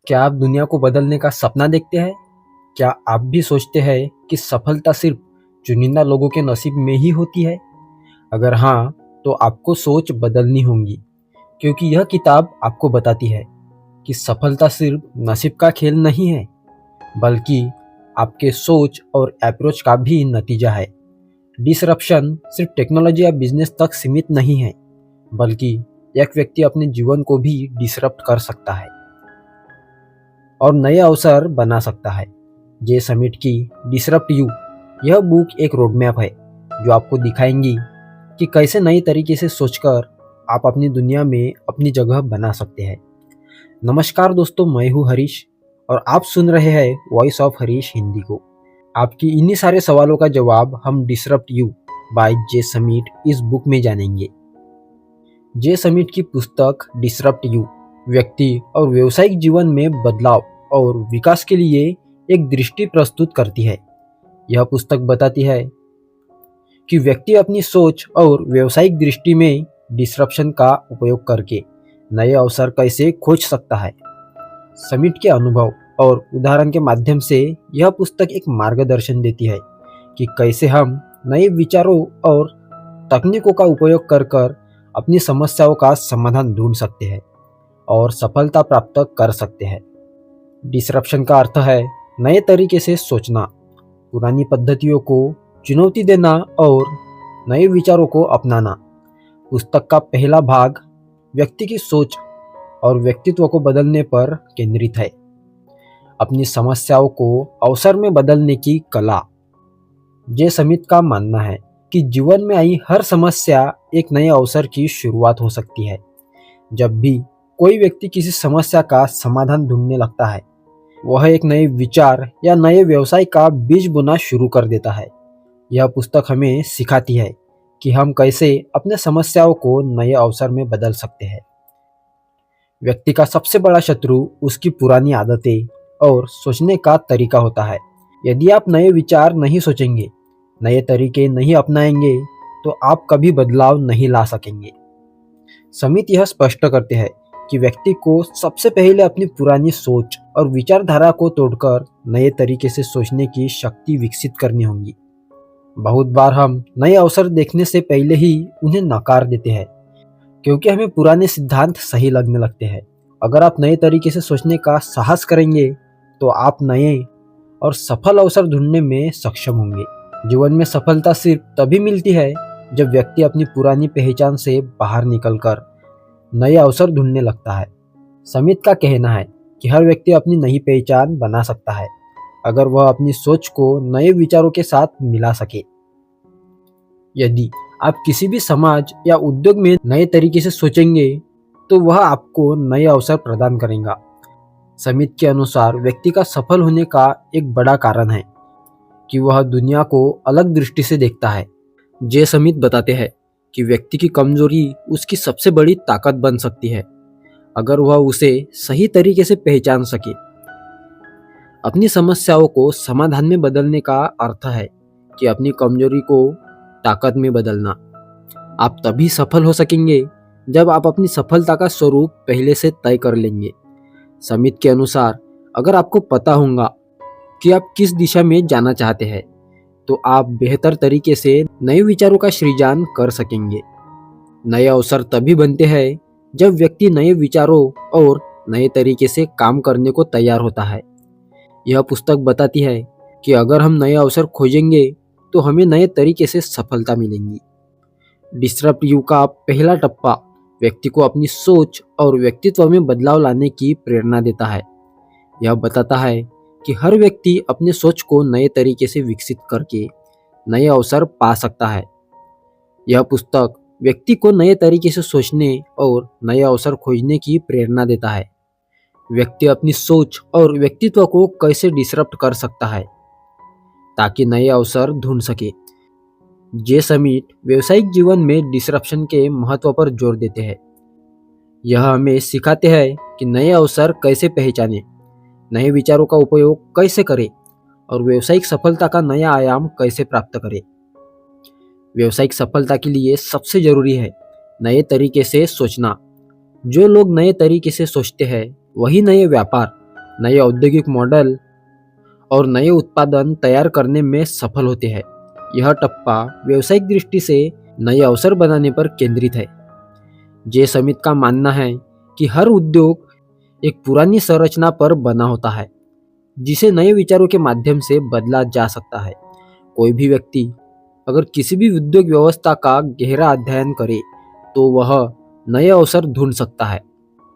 क्या आप दुनिया को बदलने का सपना देखते हैं? क्या आप भी सोचते हैं कि सफलता सिर्फ चुनिंदा लोगों के नसीब में ही होती है? अगर हाँ, तो आपको सोच बदलनी होगी, क्योंकि यह किताब आपको बताती है कि सफलता सिर्फ नसीब का खेल नहीं है, बल्कि आपके सोच और अप्रोच का भी नतीजा है। डिसरप्शन सिर्फ टेक्नोलॉजी या बिजनेस तक सीमित नहीं है, बल्कि एक व्यक्ति अपने जीवन को भी डिसरप्ट कर सकता है और नए अवसर बना सकता है। जे समिट की डिसरप्ट यू यह बुक एक रोडमैप है जो आपको दिखाएंगी कि कैसे नए तरीके से सोचकर आप अपनी दुनिया में अपनी जगह बना सकते हैं। नमस्कार दोस्तों, मैं हूँ हरीश और आप सुन रहे हैं वॉइस ऑफ हरीश हिंदी को। आपकी इन्हीं सारे सवालों का जवाब हम डिसरप्ट यू बाय जे समिट इस बुक में जानेंगे। जे समिट की पुस्तक डिसरप्ट यू व्यक्ति और व्यावसायिक जीवन में बदलाव और विकास के लिए एक दृष्टि प्रस्तुत करती है। यह पुस्तक बताती है कि व्यक्ति अपनी सोच और व्यावसायिक दृष्टि में डिसरप्शन का उपयोग करके नए अवसर कैसे खोज सकता है। समिट के अनुभव और उदाहरण के माध्यम से यह पुस्तक एक मार्गदर्शन देती है कि कैसे हम नए विचारों और तकनीकों का उपयोग कर अपनी समस्याओं का समाधान ढूंढ सकते हैं और सफलता प्राप्त कर सकते हैं। डिसरप्शन का अर्थ है नए तरीके से सोचना, पुरानी पद्धतियों को चुनौती देना और नए विचारों को अपनाना। पुस्तक का पहला भाग व्यक्ति की सोच और व्यक्तित्व को बदलने पर केंद्रित है। अपनी समस्याओं को अवसर में बदलने की कला। जे समित का मानना है कि जीवन में आई हर समस्या एक नए अवसर की शुरुआत हो सकती है। जब भी कोई व्यक्ति किसी समस्या का समाधान ढूंढने लगता है, वह एक नए विचार या नए व्यवसाय का बीज बोना शुरू कर देता है। यह पुस्तक हमें सिखाती है कि हम कैसे अपने समस्याओं को नए अवसर में बदल सकते हैं। व्यक्ति का सबसे बड़ा शत्रु उसकी पुरानी आदतें और सोचने का तरीका होता है। यदि आप नए विचार नहीं सोचेंगे, नए तरीके नहीं अपनाएंगे, तो आप कभी बदलाव नहीं ला सकेंगे। समित यह स्पष्ट करते हैं कि व्यक्ति को सबसे पहले अपनी पुरानी सोच और विचारधारा को तोड़कर नए तरीके से सोचने की शक्ति विकसित करनी होगी। बहुत बार हम नए अवसर देखने से पहले ही उन्हें नकार देते हैं, क्योंकि हमें पुराने सिद्धांत सही लगने लगते हैं। अगर आप नए तरीके से सोचने का साहस करेंगे, तो आप नए और सफल अवसर ढूंढने में सक्षम होंगे। जीवन में सफलता सिर्फ तभी मिलती है जब व्यक्ति अपनी पुरानी पहचान से बाहर निकलकर नए अवसर ढूंढने लगता है। समित का कहना है कि हर व्यक्ति अपनी नई पहचान बना सकता है, अगर वह अपनी सोच को नए विचारों के साथ मिला सके। यदि आप किसी भी समाज या उद्योग में नए तरीके से सोचेंगे, तो वह आपको नए अवसर प्रदान करेगा। समित के अनुसार व्यक्ति का सफल होने का एक बड़ा कारण है कि वह दुनिया को अलग दृष्टि से देखता है। जे समित बताते हैं कि व्यक्ति की कमजोरी उसकी सबसे बड़ी ताकत बन सकती है, अगर वह उसे सही तरीके से पहचान सके। अपनी समस्याओं को समाधान में बदलने का अर्थ है कि अपनी कमजोरी को ताकत में बदलना। आप तभी सफल हो सकेंगे जब आप अपनी सफलता का स्वरूप पहले से तय कर लेंगे। समित के अनुसार अगर आपको पता होगा कि आप किस दिशा में जाना चाहते हैं, तो आप बेहतर तरीके से नए विचारों का सृजन कर सकेंगे। नए अवसर तभी बनते हैं जब व्यक्ति नए विचारों और नए तरीके से काम करने को तैयार होता है। यह पुस्तक बताती है कि अगर हम नए अवसर खोजेंगे, तो हमें नए तरीके से सफलता मिलेगी। डिसरप्ट यू का पहला टप्पा व्यक्ति को अपनी सोच और व्यक्तित्व में बदलाव लाने की प्रेरणा देता है। यह बताता है कि हर व्यक्ति अपने सोच को नए तरीके से विकसित करके नए अवसर पा सकता है। यह पुस्तक व्यक्ति को नए तरीके से सोचने और नए अवसर खोजने की प्रेरणा देता है। व्यक्ति अपनी सोच और व्यक्तित्व को कैसे डिसरप्ट कर सकता है ताकि नए अवसर ढूंढ सके। जे समिट व्यावसायिक जीवन में डिसरप्शन के महत्व पर जोर देते हैं। यह हमें सिखाते हैं कि नए अवसर कैसे पहचानें, नए विचारों का उपयोग कैसे करें और व्यावसायिक सफलता का नया आयाम कैसे प्राप्त करें। व्यावसायिक सफलता के लिए सबसे जरूरी है नए तरीके से सोचना। जो लोग नए तरीके से सोचते हैं, वही नए व्यापार, नए औद्योगिक मॉडल और नए उत्पादन तैयार करने में सफल होते हैं। यह टप्पा व्यावसायिक दृष्टि से नए अवसर बनाने पर केंद्रित है। जे समित का मानना है कि हर उद्योग एक पुरानी संरचना पर बना होता है, जिसे नए विचारों के माध्यम से बदला जा सकता है। कोई भी व्यक्ति अगर किसी भी उद्योग व्यवस्था का गहरा अध्ययन करे तो वह नए अवसर ढूंढ सकता है।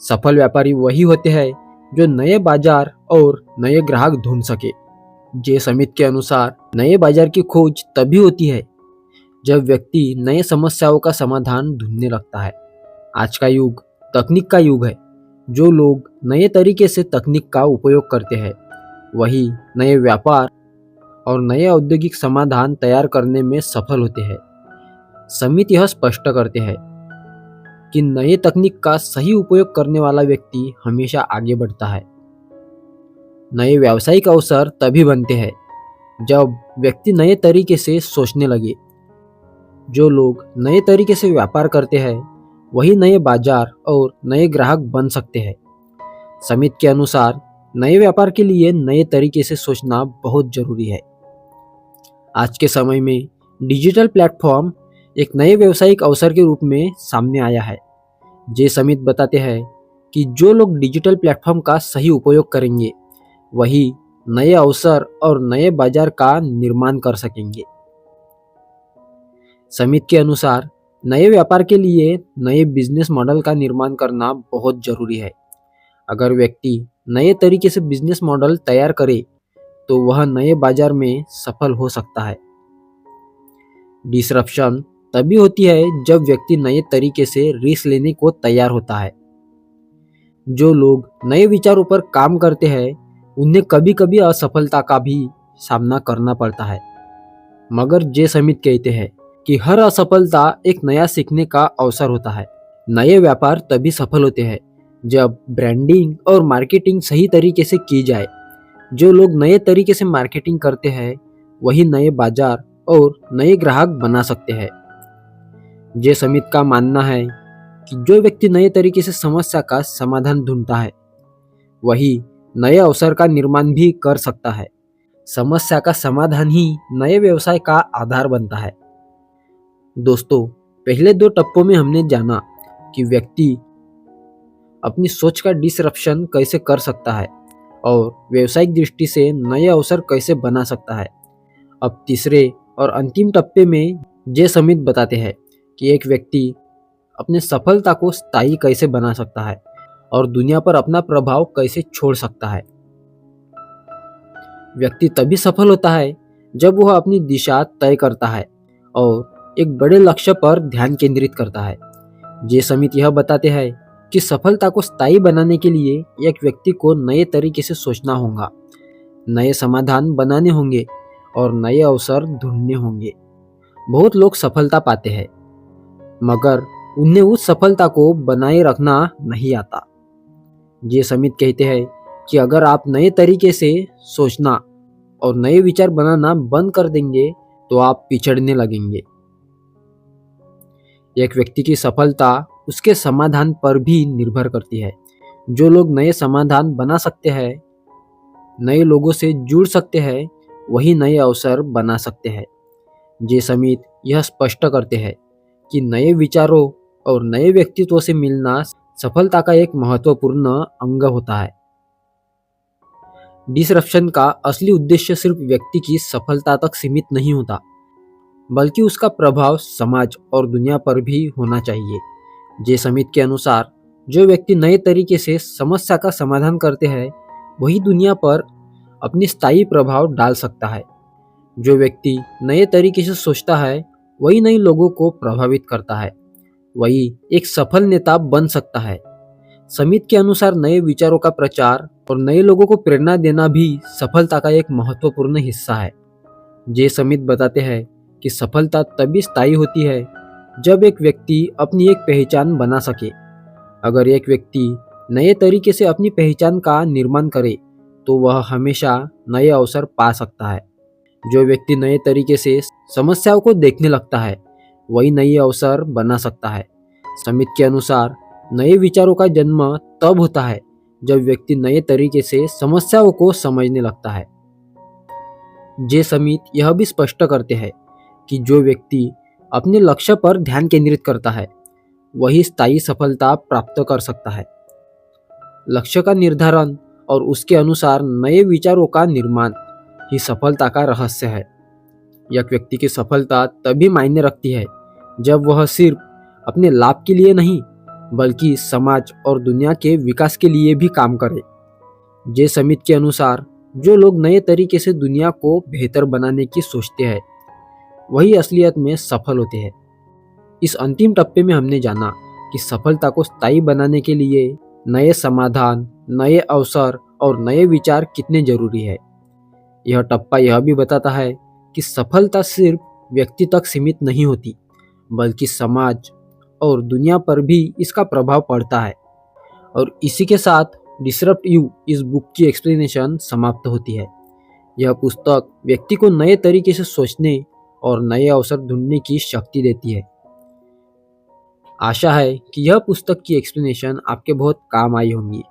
सफल व्यापारी वही होते हैं जो नए बाजार और नए ग्राहक ढूंढ सके। जे समित के अनुसार नए बाजार की खोज तभी होती है जब व्यक्ति नए समस्याओं का समाधान ढूंढने लगता है। आज का युग तकनीक का युग है। जो लोग नए तरीके से तकनीक का उपयोग करते हैं वही नए व्यापार और नए औद्योगिक समाधान तैयार करने में सफल होते हैं। समित यह स्पष्ट करते हैं कि नए तकनीक का सही उपयोग करने वाला व्यक्ति हमेशा आगे बढ़ता है। नए व्यावसायिक अवसर तभी बनते हैं जब व्यक्ति नए तरीके से सोचने लगे। जो लोग नए तरीके से व्यापार करते हैं वही नए बाजार और नए ग्राहक बन सकते हैं। समित के अनुसार नए व्यापार के लिए नए तरीके से सोचना बहुत जरूरी है। आज के समय में डिजिटल प्लेटफॉर्म एक नए व्यावसायिक अवसर के रूप में सामने आया है। जे समित बताते हैं कि जो लोग डिजिटल प्लेटफॉर्म का सही उपयोग करेंगे वही नए अवसर और नए बाजार का निर्माण कर सकेंगे। समित के अनुसार नए व्यापार के लिए नए बिजनेस मॉडल का निर्माण करना बहुत जरूरी है। अगर व्यक्ति नए तरीके से बिजनेस मॉडल तैयार करे तो वह नए बाजार में सफल हो सकता है। डिसरप्शन तभी होती है जब व्यक्ति नए तरीके से रिस्क लेने को तैयार होता है। जो लोग नए विचारों पर काम करते हैं उन्हें कभी कभी असफलता का भी सामना करना पड़ता है, मगर जे समित कहते हैं कि हर असफलता एक नया सीखने का अवसर होता है। नए व्यापार तभी सफल होते हैं जब ब्रांडिंग और मार्केटिंग सही तरीके से की जाए। जो लोग नए तरीके से मार्केटिंग करते हैं वही नए बाजार और नए ग्राहक बना सकते हैं। जे समित का मानना है कि जो व्यक्ति नए तरीके से समस्या का समाधान ढूंढता है वही नए अवसर का निर्माण भी कर सकता है। समस्या का समाधान ही नए व्यवसाय का आधार बनता है। दोस्तों, पहले 2 टप्पों में हमने जाना कि व्यक्ति अपनी सोच का डिसरप्शन कैसे कर सकता है और व्यावसायिक दृष्टि से नए अवसर कैसे बना सकता है। अब तीसरे और अंतिम टप्पे में जे समित बताते हैं कि एक व्यक्ति अपने सफलता को स्थायी कैसे बना सकता है और दुनिया पर अपना प्रभाव कैसे छोड़ सकता है। व्यक्ति तभी सफल होता है जब वह अपनी दिशा तय करता है और एक बड़े लक्ष्य पर ध्यान केंद्रित करता है। जे समित यह बताते हैं कि सफलता को स्थायी बनाने के लिए एक व्यक्ति को नए तरीके से सोचना होगा, नए समाधान बनाने होंगे और नए अवसर ढूंढने होंगे। बहुत लोग सफलता पाते हैं मगर उन्हें उस सफलता को बनाए रखना नहीं आता। जे समित कहते हैं कि अगर आप नए तरीके से सोचना और नए विचार बनाना बंद कर देंगे तो आप पिछड़ने लगेंगे। एक व्यक्ति की सफलता उसके समाधान पर भी निर्भर करती है। जो लोग नए समाधान बना सकते हैं, नए लोगों से जुड़ सकते हैं, वही नए अवसर बना सकते हैं। जे समित यह स्पष्ट करते हैं कि नए विचारों और नए व्यक्तित्व से मिलना सफलता का एक महत्वपूर्ण अंग होता है। डिसरप्शन का असली उद्देश्य सिर्फ व्यक्ति की सफलता तक सीमित नहीं होता, बल्कि उसका प्रभाव समाज और दुनिया पर भी होना चाहिए। जे समित के अनुसार जो व्यक्ति नए तरीके से समस्या का समाधान करते हैं वही दुनिया पर अपनी स्थायी प्रभाव डाल सकता है। जो व्यक्ति नए तरीके से सोचता है वही नए लोगों को प्रभावित करता है, वही एक सफल नेता बन सकता है। समित के अनुसार नए विचारों का प्रचार और नए लोगों को प्रेरणा देना भी सफलता का एक महत्वपूर्ण हिस्सा है। जे समित बताते हैं कि सफलता तभी स्थायी होती है जब एक व्यक्ति अपनी एक पहचान बना सके। अगर एक व्यक्ति नए तरीके से अपनी पहचान का निर्माण करे तो वह हमेशा नए अवसर पा सकता है। जो व्यक्ति नए तरीके से समस्याओं को देखने लगता है वही नए अवसर बना सकता है। समित के अनुसार नए विचारों का जन्म तब होता है जब व्यक्ति नए तरीके से समस्याओं को समझने लगता है। जे समित यह भी स्पष्ट करते हैं कि जो व्यक्ति अपने लक्ष्य पर ध्यान केंद्रित करता है वही स्थायी सफलता प्राप्त कर सकता है। लक्ष्य का निर्धारण और उसके अनुसार नए विचारों का निर्माण ही सफलता का रहस्य है। एक व्यक्ति की सफलता तभी मायने रखती है जब वह सिर्फ अपने लाभ के लिए नहीं बल्कि समाज और दुनिया के विकास के लिए भी काम करे। जे समित के अनुसार जो लोग नए तरीके से दुनिया को बेहतर बनाने की सोचते हैं वही असलियत में सफल होते हैं। इस अंतिम टप्पे में हमने जाना कि सफलता को स्थायी बनाने के लिए नए समाधान, नए अवसर और नए विचार कितने जरूरी है। यह टप्पा यह भी बताता है कि सफलता सिर्फ व्यक्ति तक सीमित नहीं होती बल्कि समाज और दुनिया पर भी इसका प्रभाव पड़ता है। और इसी के साथ डिसरप्ट यू इस बुक की एक्सप्लेनेशन समाप्त होती है। यह पुस्तक व्यक्ति को नए तरीके से सोचने और नए अवसर ढूंढने की शक्ति देती है। आशा है कि यह पुस्तक की एक्सप्लेनेशन आपके बहुत काम आई होंगी।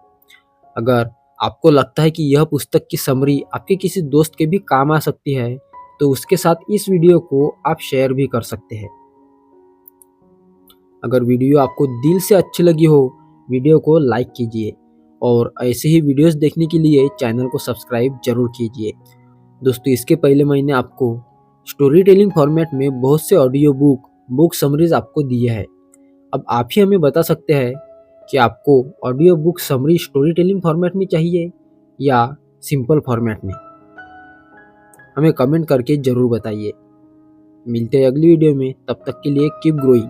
अगर आपको लगता है कि यह पुस्तक की समरी आपके किसी दोस्त के भी काम आ सकती है तो उसके साथ इस वीडियो को आप शेयर भी कर सकते हैं। अगर वीडियो आपको दिल से अच्छी लगी हो वीडियो को लाइक कीजिए और ऐसे ही वीडियोस देखने के लिए चैनल को सब्सक्राइब जरूर कीजिए। दोस्तों, इसके पहले मैंने आपको स्टोरी टेलिंग फॉर्मेट में बहुत से ऑडियो बुक समरीज आपको दिए हैं। अब आप ही हमें बता सकते हैं कि आपको audio book summary story telling format में चाहिए या सिंपल फॉर्मेट में। हमें कमेंट करके जरूर बताइए। मिलते हैं अगली वीडियो में, तब तक के लिए कीप ग्रोइंग।